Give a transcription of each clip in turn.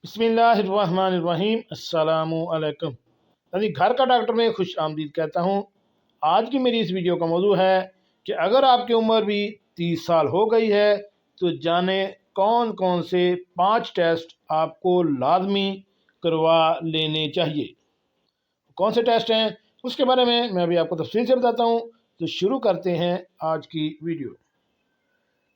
बिस्मिल्लाहिर्रहमानिर्रहीम अस्सलामुअलैकुम। घर का डॉक्टर में खुश आमदीद कहता हूँ। आज की मेरी इस वीडियो का मौजू है कि अगर आपकी उम्र भी 30 साल हो गई है तो जाने कौन कौन से 5 टेस्ट आपको लाजमी करवा लेने चाहिए। कौन से टेस्ट हैं उसके बारे में मैं अभी आपको तफसील से बताता हूँ। तो शुरू करते हैं आज की वीडियो।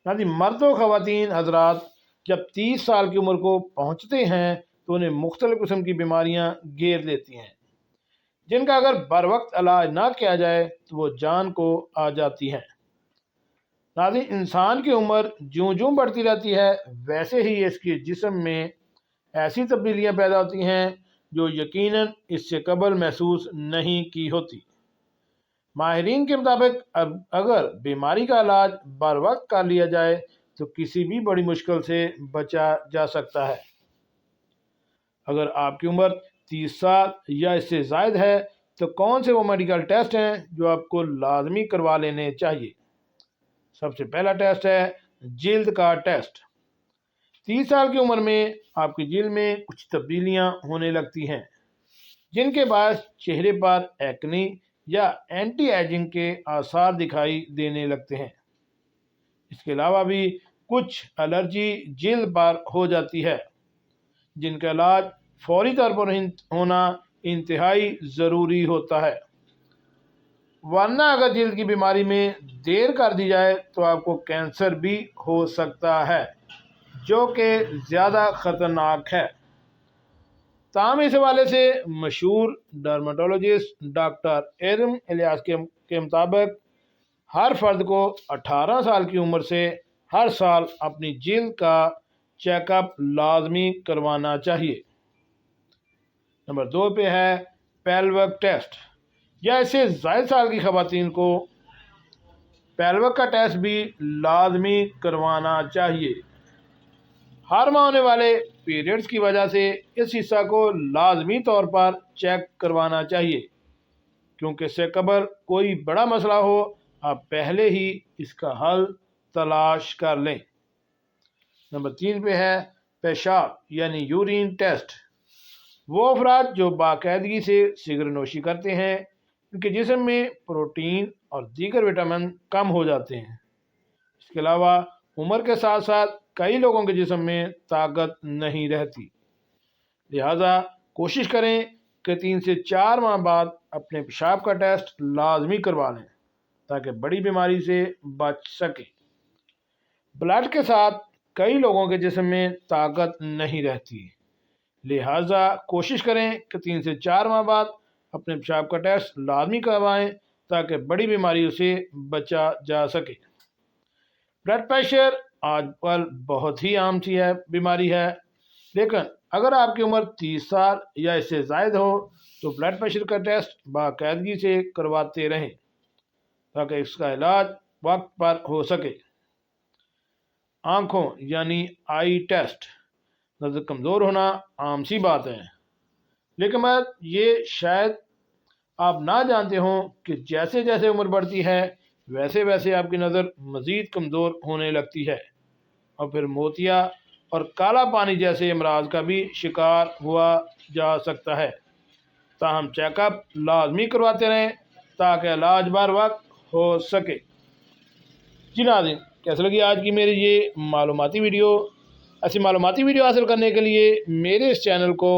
मर्द व ख़वातीन हजरात जब 30 साल की उम्र को पहुँचते हैं तो उन्हें मुख्तलिफ़ किस्म की बीमारियाँ घेर लेती हैं जिनका अगर बर वक्त इलाज ना किया जाए तो वो जान को आ जाती हैं। इंसान की उम्र ज्यों ज्यों बढ़ती रहती है वैसे ही इसके जिस्म में ऐसी तब्दीलियाँ पैदा होती हैं जो यकीनन इससे कबल महसूस नहीं की होती। माहिरीन के मुताबिक अगर बीमारी का इलाज बर वक्त कर लिया जाए तो किसी भी बड़ी मुश्किल से बचा जा सकता है। अगर आपकी उम्र 30 साल या इससे ज़ायद है तो कौन से वो मेडिकल टेस्ट हैं जो आपको लाजमी करवा लेने चाहिए। सबसे पहला टेस्ट है जिल्द का टेस्ट। 30 साल की उम्र में आपकी जिल्द में कुछ तब्दीलियां होने लगती हैं जिनके बाद चेहरे पर एक्नी या एंटी एजिंग के आसार दिखाई देने लगते हैं। इसके अलावा भी कुछ एलर्जी जिल्द पर हो जाती है जिनका इलाज फौरी तौर पर होना इंतहाई ज़रूरी होता है, वरना अगर जिल्द की बीमारी में देर कर दी जाए तो आपको कैंसर भी हो सकता है जो कि ज़्यादा ख़तरनाक है। ताहम इस हवाले से मशहूर डर्माटोलॉजिस्ट डॉक्टर एरम इलियास के मुताबिक हर फर्द को 18 साल की उम्र से हर साल अपनी जिल्द का चेकअप लाजमी करवाना चाहिए। नंबर 2 पे है पेल्विक टेस्ट। या इससे ज़ायद साल की ख़वातीन को पेल्विक का टेस्ट भी लाजमी करवाना चाहिए। हर माह होने वाले पीरियड्स की वजह से इस हिस्सा को लाजमी तौर पर चेक करवाना चाहिए क्योंकि इससे कबल कोई बड़ा मसला हो आप पहले ही इसका हल तलाश कर लें। नंबर 3 पे है पेशाब यानी यूरिन टेस्ट। वो अफराद जो बाकायदगी से सिगरेट नोशी करते हैं उनके जिस्म में प्रोटीन और दीगर विटामिन कम हो जाते हैं। इसके अलावा उम्र के साथ साथ कई लोगों के जिस्म में ताकत नहीं रहती, लिहाजा कोशिश करें कि 3 से 4 माह बाद अपने पेशाब का टेस्ट लाजमी करवा लें ताकि बड़ी बीमारी से बच सके। ब्लड के साथ कई लोगों के जिस्म में ताकत नहीं रहती, लिहाजा कोशिश करें कि 3 से 4 माह बाद अपने पेशाब का टेस्ट लाजमी करवाएं ताकि बड़ी बीमारियों से बचा जा सके। ब्लड प्रेशर आजकल बहुत ही आम सी बीमारी है, लेकिन अगर आपकी उम्र 30 साल या इससे ज़ायद हो तो ब्लड प्रेशर का टेस्ट बाकायदगी से करवाते रहें ताकि इसका इलाज वक्त पर हो सके। आँखों यानी आई टेस्ट। नज़र कमज़ोर होना आम सी बात है, लेकिन मैं ये शायद आप ना जानते हों कि जैसे जैसे उम्र बढ़ती है वैसे वैसे आपकी नज़र मज़ीद कमज़ोर होने लगती है और फिर मोतिया और काला पानी जैसे अमराज का भी शिकार हुआ जा सकता है। ताहम चेकअप लाजमी करवाते रहें ताकि इलाज बर वक्त हो सके। जी नाज़रीन, कैसे लगी आज की मेरी ये मालूमाती वीडियो। ऐसी मालूमाती वीडियो हासिल करने के लिए मेरे इस चैनल को